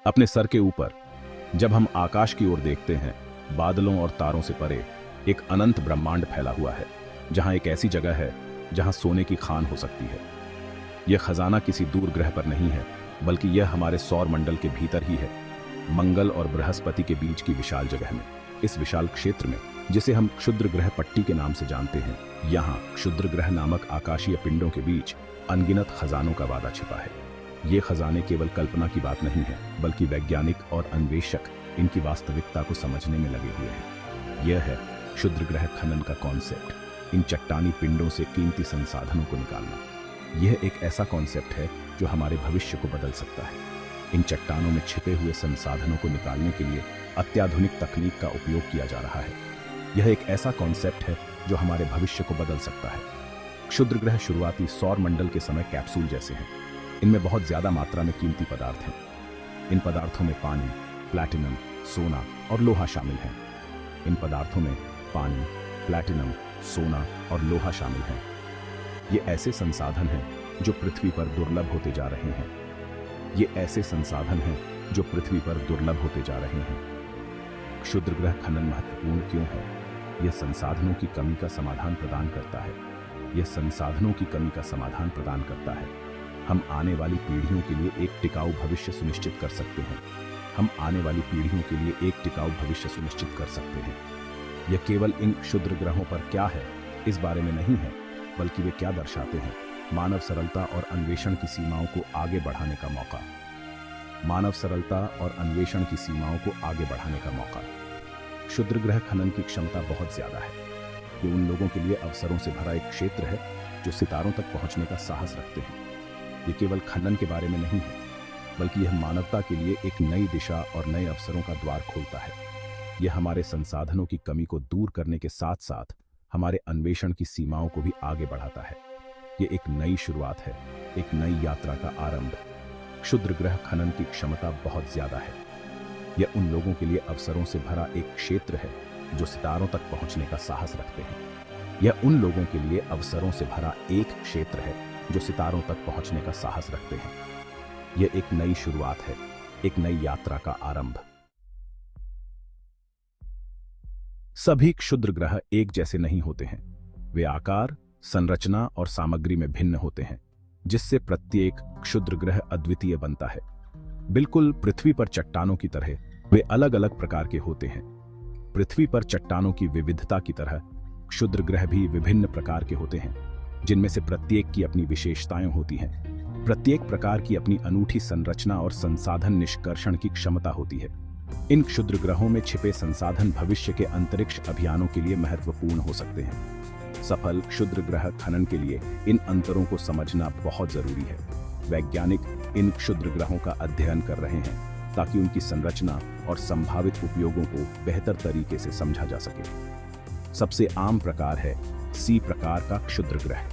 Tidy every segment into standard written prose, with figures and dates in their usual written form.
अपने सर के ऊपर जब हम आकाश की ओर देखते हैं, बादलों और तारों से परे एक अनंत ब्रह्मांड फैला हुआ है, जहां एक ऐसी जगह है जहां सोने की खान हो सकती है। यह खजाना किसी दूर ग्रह पर नहीं है, बल्कि यह हमारे सौर मंडल के भीतर ही है, मंगल और बृहस्पति के बीच की विशाल जगह में। इस विशाल क्षेत्र में, जिसे हम क्षुद्र ग्रह पट्टी के नाम से जानते हैं, यहाँ क्षुद्र ग्रह नामक आकाशीय पिंडों के बीच अनगिनत खजानों का वादा छिपा है। ये खजाने केवल कल्पना की बात नहीं है, बल्कि वैज्ञानिक और अन्वेषक इनकी वास्तविकता को समझने में लगे हुए हैं। यह है क्षुद्र ग्रह खनन का कॉन्सेप्ट, इन चट्टानी पिंडों से कीमती संसाधनों को निकालना। यह एक ऐसा कॉन्सेप्ट है जो हमारे भविष्य को बदल सकता है। इन चट्टानों में छिपे हुए संसाधनों को निकालने के लिए अत्याधुनिक तकनीक का उपयोग किया जा रहा है। यह एक ऐसा कॉन्सेप्ट है जो हमारे भविष्य को बदल सकता है। क्षुद्र ग्रह शुरुआती सौर मंडल के समय कैप्सूल जैसे हैं। इनमें बहुत ज्यादा मात्रा में कीमती पदार्थ हैं। इन पदार्थों में पानी, प्लैटिनम, सोना और लोहा शामिल हैं। इन पदार्थों में पानी, प्लैटिनम, सोना और लोहा शामिल हैं। ये ऐसे संसाधन हैं जो पृथ्वी पर दुर्लभ होते जा रहे हैं। ये ऐसे संसाधन हैं जो पृथ्वी पर दुर्लभ होते जा रहे हैं। क्षुद्र ग्रह खनन महत्वपूर्ण क्यों है? यह संसाधनों की कमी का समाधान प्रदान करता है। यह संसाधनों की कमी का समाधान प्रदान करता है। हम आने वाली पीढ़ियों के लिए एक टिकाऊ भविष्य सुनिश्चित कर सकते हैं। हम आने वाली पीढ़ियों के लिए एक टिकाऊ भविष्य सुनिश्चित कर सकते हैं। यह केवल इन क्षुद्र ग्रहों पर क्या है इस बारे में नहीं है, बल्कि वे क्या दर्शाते हैं। मानव सरलता और अन्वेषण की सीमाओं को आगे बढ़ाने का मौका। मानव सरलता और अन्वेषण की सीमाओं को आगे बढ़ाने का मौका। क्षुद्र ग्रह खनन की क्षमता बहुत ज्यादा है। ये उन लोगों के लिए अवसरों से भरा एक क्षेत्र है जो सितारों तक पहुंचने का साहस रखते हैं। ये केवल खनन के बारे में नहीं है, बल्कि यह मानवता के लिए एक नई दिशा और नए अवसरों का द्वार खोलता है। यह हमारे संसाधनों की कमी को दूर करने के साथ साथ हमारे अन्वेषण की सीमाओं को भी आगे बढ़ाता है। ये एक नई शुरुआत है, एक नई यात्रा का आरंभ। क्षुद्र ग्रह खनन की क्षमता बहुत ज्यादा है। यह उन लोगों के लिए अवसरों से भरा एक क्षेत्र है जो सितारों तक पहुंचने का साहस रखते हैं। यह उन लोगों के लिए अवसरों से भरा एक क्षेत्र है जो सितारों तक पहुंचने का साहस रखते हैं। यह एक नई शुरुआत है, एक नई यात्रा का आरंभ। सभी क्षुद्र ग्रह एक जैसे नहीं होते हैं। वे आकार, संरचना और सामग्री में भिन्न होते हैं, जिससे प्रत्येक क्षुद्र ग्रह अद्वितीय बनता है। बिल्कुल पृथ्वी पर चट्टानों की तरह वे अलग अलग प्रकार के होते हैं। पृथ्वी पर चट्टानों की विविधता की तरह क्षुद्र ग्रह भी विभिन्न प्रकार के होते हैं, जिनमें से प्रत्येक की अपनी विशेषताएं होती हैं। प्रत्येक प्रकार की अपनी अनूठी संरचना और संसाधन निष्कर्षण की क्षमता होती है। इन क्षुद्र ग्रहों में छिपे संसाधन भविष्य के अंतरिक्ष अभियानों के लिए महत्वपूर्ण हो सकते हैं। सफल क्षुद्र ग्रह खनन के लिए इन अंतरों को समझना बहुत जरूरी है। वैज्ञानिक इन क्षुद्र ग्रहों का अध्ययन कर रहे हैं ताकि उनकी संरचना और संभावित उपयोगों को बेहतर तरीके से समझा जा सके। सबसे आम प्रकार है सी प्रकार का क्षुद्र ग्रह।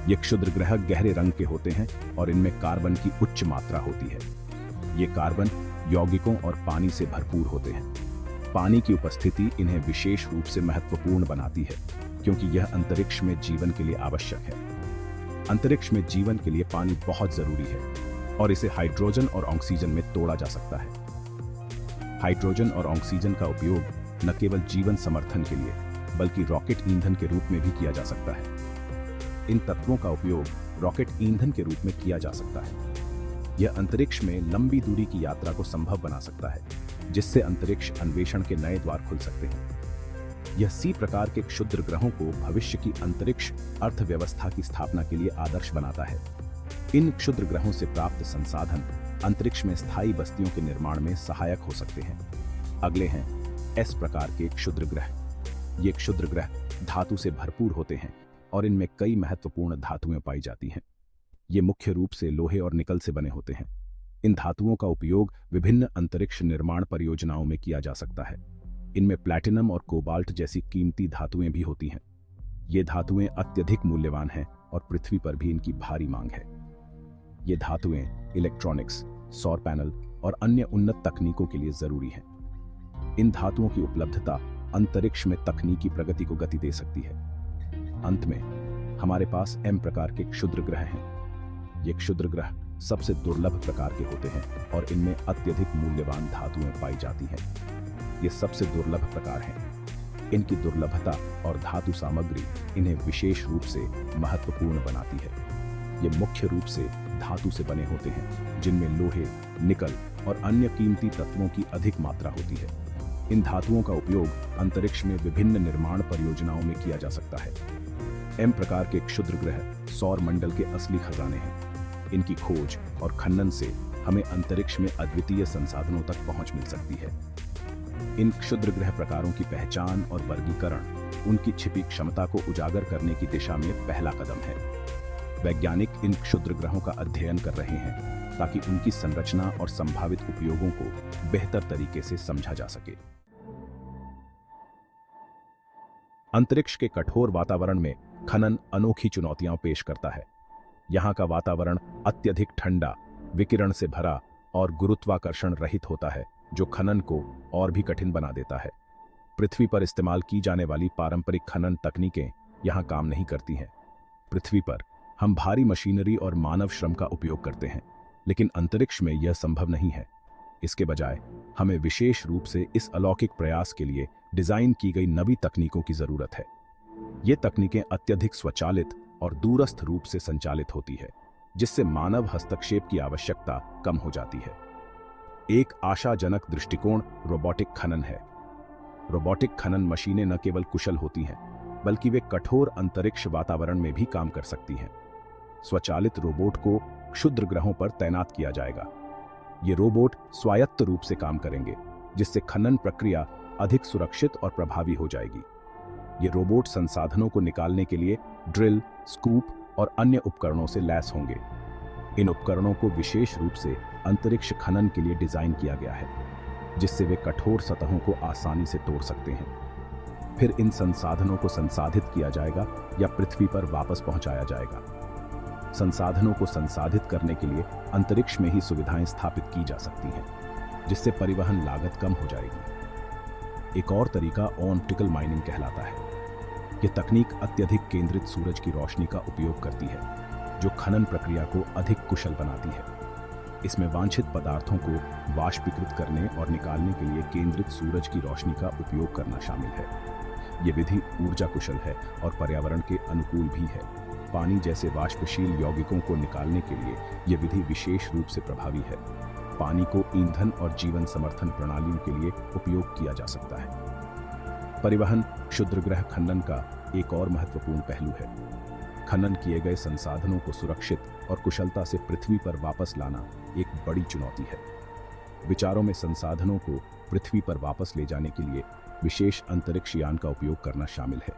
ये क्षुद्र ग्रह गहरे रंग के होते हैं और इनमें कार्बन की उच्च मात्रा होती है। ये कार्बन यौगिकों और पानी से भरपूर होते हैं। पानी की उपस्थिति इन्हें विशेष रूप से महत्वपूर्ण बनाती है, क्योंकि यह अंतरिक्ष में जीवन के लिए आवश्यक है। अंतरिक्ष में जीवन के लिए पानी बहुत जरूरी है और इसे हाइड्रोजन और ऑक्सीजन में तोड़ा जा सकता है। हाइड्रोजन और ऑक्सीजन का उपयोग न केवल जीवन समर्थन के लिए, बल्कि रॉकेट ईंधन के रूप में भी किया जा सकता है। इन तत्वों का उपयोग रॉकेट ईंधन के रूप में किया जा सकता है। यह अंतरिक्ष में लंबी दूरी की यात्रा को संभव बना सकता है, जिससे अंतरिक्ष अन्वेषण के नए द्वार खुल सकते हैं। यह सी प्रकार के क्षुद्र ग्रहों को भविष्य की अंतरिक्ष अर्थव्यवस्था की स्थापना के लिए आदर्श बनाता है। इन क्षुद्र ग्रहों से प्राप्त संसाधन अंतरिक्ष में स्थायी बस्तियों के निर्माण में सहायक हो सकते हैं। अगले हैं एस प्रकार के क्षुद्र ग्रह। ये क्षुद्र ग्रह धातु से भरपूर होते हैं और इनमें कई महत्वपूर्ण धातुएं पाई जाती हैं। ये मुख्य रूप से लोहे और निकल से बने होते हैं। इन धातुओं का उपयोग विभिन्न अंतरिक्ष निर्माण परियोजनाओं में किया जा सकता है। इनमें प्लैटिनम और कोबाल्ट जैसी कीमती धातुएं भी होती हैं। ये धातुएं अत्यधिक मूल्यवान हैं और पृथ्वी पर भी इनकी भारी मांग है। ये धातुएं इलेक्ट्रॉनिक्स, सौर पैनल और अन्य उन्नत तकनीकों के लिए जरूरी हैं। इन धातुओं की उपलब्धता अंतरिक्ष में तकनीकी प्रगति को गति दे सकती है। अंत में हमारे पास एम प्रकार के क्षुद्र ग्रह हैं। ये क्षुद्र ग्रह सबसे दुर्लभ प्रकार के होते हैं और इनमें अत्यधिक मूल्यवान धातुएं पाई जाती हैं। ये सबसे दुर्लभ प्रकार हैं। इनकी दुर्लभता और धातु सामग्री इन्हें विशेष रूप से महत्वपूर्ण बनाती है। ये मुख्य रूप से धातु से बने होते हैं, जिनमें लोहे, निकल और अन्य कीमती तत्वों की अधिक मात्रा होती है। इन धातुओं का उपयोग अंतरिक्ष में विभिन्न निर्माण परियोजनाओं में किया जा सकता है। एम प्रकार के क्षुद्र ग्रह सौर मंडल के असली खजाने हैं। इनकी खोज और खनन से हमें अंतरिक्ष में अद्वितीय संसाधनों तक पहुंच मिल सकती है। इन क्षुद्र ग्रह प्रकारों की पहचान और वर्गीकरण उनकी छिपी क्षमता को उजागर करने की दिशा में पहला कदम है। वैज्ञानिक इन क्षुद्र ग्रहों का अध्ययन कर रहे हैं ताकि उनकी संरचना और संभावित उपयोगों को बेहतर तरीके से समझा जा सके। अंतरिक्ष के कठोर वातावरण में खनन अनोखी चुनौतियां पेश करता है। यहाँ का वातावरण अत्यधिक ठंडा, विकिरण से भरा और गुरुत्वाकर्षण रहित होता है, जो खनन को और भी कठिन बना देता है। पृथ्वी पर इस्तेमाल की जाने वाली पारंपरिक खनन तकनीकें यहाँ काम नहीं करती हैं। पृथ्वी पर हम भारी मशीनरी और मानव श्रम का उपयोग करते हैं, लेकिन अंतरिक्ष में यह संभव नहीं है। इसके बजाय हमें विशेष रूप से इस अलौकिक प्रयास के लिए डिजाइन की गई नवी तकनीकों की जरूरत है। ये तकनीकें अत्यधिक स्वचालित और दूरस्थ रूप से संचालित होती है, जिससे मानव हस्तक्षेप की आवश्यकता कम हो जाती है। एक आशाजनक दृष्टिकोण रोबोटिक खनन है। रोबोटिक खनन मशीनें न केवल कुशल होती हैं, बल्कि वे कठोर अंतरिक्ष वातावरण में भी काम कर सकती हैं। स्वचालित रोबोट को क्षुद्र ग्रहों पर तैनात किया जाएगा। ये रोबोट स्वायत्त रूप से काम करेंगे, जिससे खनन प्रक्रिया अधिक सुरक्षित और प्रभावी हो जाएगी। ये रोबोट संसाधनों को निकालने के लिए ड्रिल, स्कूप और अन्य उपकरणों से लैस होंगे। इन उपकरणों को विशेष रूप से अंतरिक्ष खनन के लिए डिजाइन किया गया है, जिससे वे कठोर सतहों को आसानी से तोड़ सकते हैं। फिर इन संसाधनों को संसाधित किया जाएगा या पृथ्वी पर वापस पहुंचाया जाएगा। संसाधनों को संसाधित करने के लिए अंतरिक्ष में ही सुविधाएं स्थापित की जा सकती हैं, जिससे परिवहन लागत कम हो जाएगी। एक और तरीका ऑप्टिकल माइनिंग कहलाता है। यह तकनीक अत्यधिक केंद्रित सूरज की रोशनी का उपयोग करती है, जो खनन प्रक्रिया को अधिक कुशल बनाती है। इसमें वांछित पदार्थों को वाष्पीकृत करने और निकालने के लिए केंद्रित सूरज की रोशनी का उपयोग करना शामिल है। यह विधि ऊर्जा कुशल है और पर्यावरण के अनुकूल भी है। पानी जैसे वाष्पशील यौगिकों को निकालने के लिए यह विधि विशेष रूप से प्रभावी है। पानी को ईंधन और जीवन समर्थन प्रणालियों के लिए उपयोग किया जा सकता है। परिवहन क्षुद्र ग्रह खनन का एक और महत्वपूर्ण पहलू है। खनन किए गए संसाधनों को सुरक्षित और कुशलता से पृथ्वी पर वापस लाना एक बड़ी चुनौती है। विचारों में संसाधनों को पृथ्वी पर वापस ले जाने के लिए विशेष अंतरिक्ष यान का उपयोग करना शामिल है।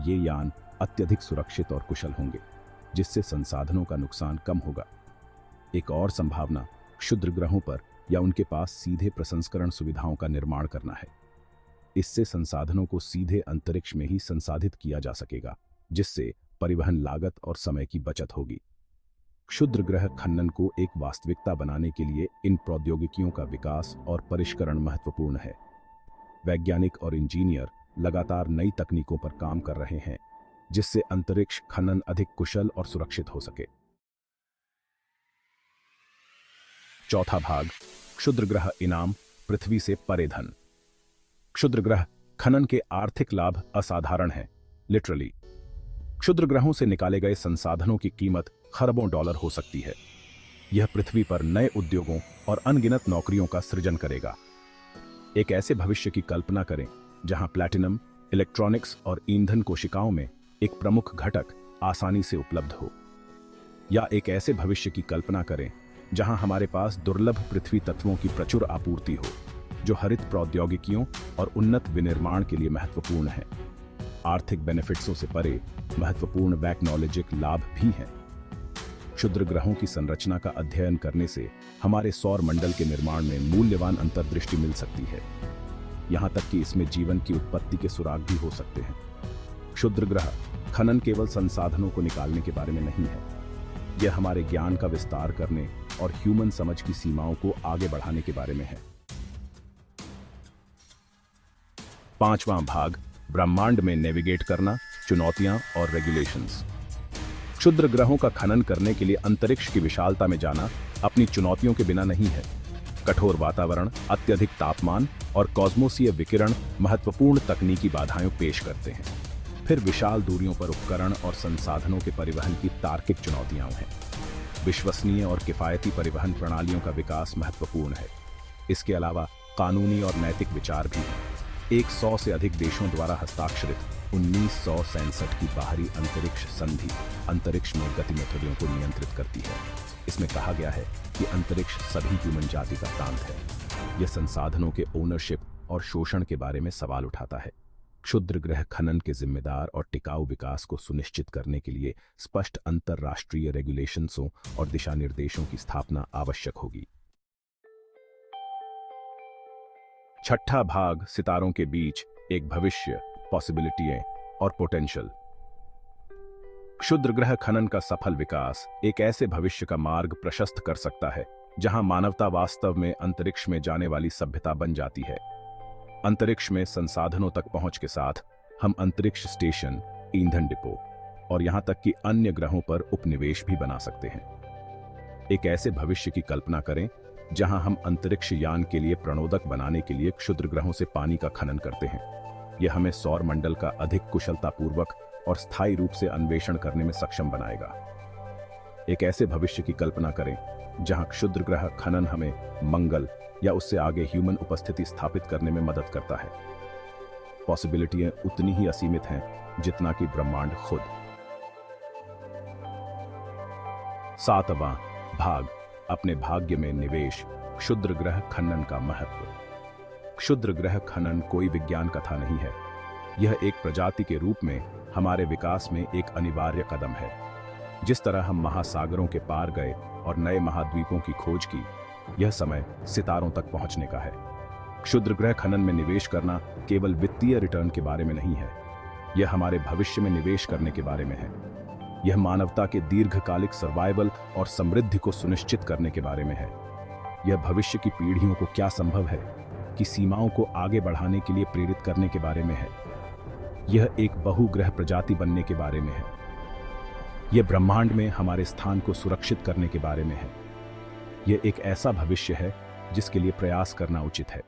ये यान अत्यधिक सुरक्षित और कुशल होंगे, जिससे संसाधनों का नुकसान कम होगा। एक और संभावना क्षुद्र ग्रहों पर या उनके पास सीधे प्रसंस्करण सुविधाओं का निर्माण करना है। इससे संसाधनों को सीधे अंतरिक्ष में ही संसाधित किया जा सकेगा, जिससे परिवहन लागत और समय की बचत होगी। क्षुद्र ग्रह खनन को एक वास्तविकता बनाने के लिए इन प्रौद्योगिकियों का विकास और परिष्करण महत्वपूर्ण है। वैज्ञानिक और इंजीनियर लगातार नई तकनीकों पर काम कर रहे हैं, जिससे अंतरिक्ष खनन अधिक कुशल और सुरक्षित हो सके। चौथा भाग, क्षुद्र ग्रह इनाम, पृथ्वी से परे धन। क्षुद्र ग्रह खनन के आर्थिक लाभ असाधारण हैं। लिटरली क्षुद्र ग्रहों से निकाले गए संसाधनों की कीमत खरबों डॉलर हो सकती है। यह पृथ्वी पर नए उद्योगों और अनगिनत नौकरियों का सृजन करेगा। एक ऐसे भविष्य की कल्पना करें जहां प्लैटिनम, इलेक्ट्रॉनिक्स और ईंधन कोशिकाओं में एक प्रमुख घटक आसानी से उपलब्ध हो। या एक ऐसे भविष्य की कल्पना करें जहां हमारे पास दुर्लभ पृथ्वी तत्वों की प्रचुर आपूर्ति हो, जो हरित प्रौद्योगिकियों और उन्नत विनिर्माण के लिए महत्वपूर्ण है। आर्थिक बेनिफिट्सों से परे महत्वपूर्ण वैक्नोलॉजिक लाभ भी हैं। क्षुद्र ग्रहों की संरचना का अध्ययन करने से हमारे सौर मंडल के निर्माण में मूल्यवान अंतर्दृष्टि मिल सकती है। यहां तक कि इसमें जीवन की उत्पत्ति के सुराग भी हो सकते हैं। क्षुद्र ग्रह खनन केवल संसाधनों को निकालने के बारे में नहीं है, यह हमारे ज्ञान का विस्तार करने और ह्यूमन समझ की सीमाओं को आगे बढ़ाने के बारे में है। पांचवां भाग, ब्रह्मांड में नेविगेट करना, चुनौतियां और रेगुलेशंस। क्षुद्र ग्रहों का खनन करने के लिए अंतरिक्ष की विशालता में जाना अपनी चुनौतियों के बिना नहीं है। कठोर वातावरण, अत्यधिक तापमान और कॉस्मोसीय विकिरण महत्वपूर्ण तकनीकी बाधाएं पेश करते हैं। फिर विशाल दूरियों पर उपकरण और संसाधनों के परिवहन की तार्किक चुनौतियां हैं। विश्वसनीय और किफायती परिवहन प्रणालियों का विकास महत्वपूर्ण है। इसके अलावा कानूनी और नैतिक विचार भी हैं। 100 से अधिक देशों द्वारा हस्ताक्षरित 1967 की बाहरी अंतरिक्ष संधि अंतरिक्ष में गतिविधियों को नियंत्रित करती है। इसमें कहा गया है कि अंतरिक्ष सभी ह्यूमन जाति का प्रांत है। यह संसाधनों के ओनरशिप और शोषण के बारे में सवाल उठाता है। क्षुद्र ग्रह खनन के जिम्मेदार और टिकाऊ विकास को सुनिश्चित करने के लिए स्पष्ट अंतरराष्ट्रीय रेगुलेशंसों और दिशा निर्देशों की स्थापना आवश्यक होगी। छठा भाग, सितारों के बीच एक भविष्य, पॉसिबिलिटियां और पोटेंशियल। क्षुद्र ग्रह खनन का सफल विकास एक ऐसे भविष्य का मार्ग प्रशस्त कर सकता है जहां मानवता वास्तव में अंतरिक्ष में जाने वाली सभ्यता बन जाती है। अंतरिक्ष में संसाधनों तक पहुंच के साथ हम अंतरिक्ष स्टेशन, ईंधन डिपो और यहां तक कि अन्य ग्रहों पर उपनिवेश भी बना सकते हैं। एक ऐसे भविष्य की कल्पना करें जहां हम अंतरिक्ष यान के लिए प्रणोदक बनाने के लिए क्षुद्र ग्रहों से पानी का खनन करते हैं। यह हमें सौर मंडल का अधिक कुशलतापूर्वक और स्थायी रूप से अन्वेषण करने में सक्षम बनाएगा। एक ऐसे भविष्य की कल्पना करें जहां क्षुद्र ग्रह खनन हमें मंगल या उससे आगे ह्यूमन उपस्थिति स्थापित करने में मदद करता है। पॉसिबिलिटियां उतनी ही असीमित हैं जितना कि ब्रह्मांड खुद। 7वां भाग, अपने भाग्य में निवेश, क्षुद्र ग्रह खनन का महत्व। क्षुद्र ग्रह खनन कोई विज्ञान कथा नहीं है। यह एक प्रजाति के रूप में हमारे विकास में एक अनिवार्य कदम है। जिस तरह हम महासागरों के पार गए और नए महाद्वीपों की खोज की, यह समय सितारों तक पहुंचने का है। क्षुद्र ग्रह खनन में निवेश करना केवल वित्तीय रिटर्न के बारे में नहीं है, यह हमारे भविष्य में निवेश करने के बारे में है। यह मानवता के दीर्घकालिक सर्वाइवल और समृद्धि को सुनिश्चित करने के बारे में है। यह भविष्य की पीढ़ियों को क्या संभव है कि सीमाओं को आगे बढ़ाने के लिए प्रेरित करने के बारे में है। यह एक बहुग्रह प्रजाति बनने के बारे में है। यह ब्रह्मांड में हमारे स्थान को सुरक्षित करने के बारे में है। यह एक ऐसा भविष्य है जिसके लिए प्रयास करना उचित है।